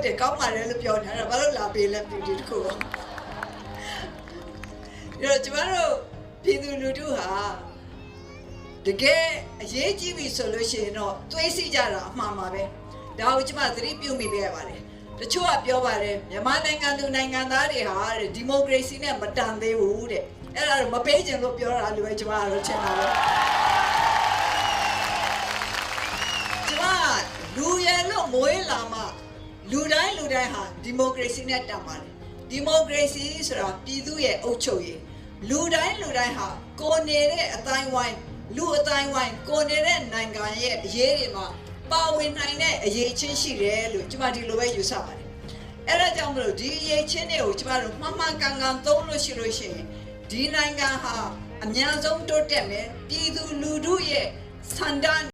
ဟုတ်တယ်ကောင်းပါတယ်လို့ပြောနေတာဘာလို့လာပေးလဲပြည်သူတခုရောကျမတို့ပြည်သူလူထုဟာတကယ်အရေးကြီးပြီဆိုလို့ရှိရင်တော့တွေးစီကြတာအမှန်ပါပဲဒါကိုကျမသတိပြုမိခဲ့ပါတယ်တချို့ကပြောပါတယ်မြန်မာနိုင်ငံသူနိုင်ငံသားတွေဟာဒီမိုကရေစီနဲ့မတန်သေးဘူးတဲ့အဲ့ဒါတော့မပေးချင်လို့ပြောတာလို့ပဲကျမကတော့ထင်တာပဲကျမလူရဲလို့မွေးလာမှလူတိုင်းဟာဒီမိုကရေစီနဲ့တန်ပါတယ်ဒီမိုကရေစီဆိုတာပြည်သူရဲ့အုပ်ချုပ်ရေးလူတိုင်းဟာကိုနေတဲ့အတိုင်းဝိုင်းလူအတိုင်းဝိုင်းကိုနေတဲ့နိုင်ငံရဲ့အရေးတွေမှာပါဝင်နိုင်တဲ့အရေးချင်းရှိတယ်လို့ကျမဒီလိုပဲယူဆပါတယ်အဲ့ဒါကြောင့်မလို့ဒီအရေးချင်းတွေကိုကျမတို့မှန်ကန်သုံးလို့ရှိရင်ဒီနိုင်ငံဟာအများဆုံးတိုးတက်မယ်ပြည်သူလူထုရဲ့ဆန္ဒ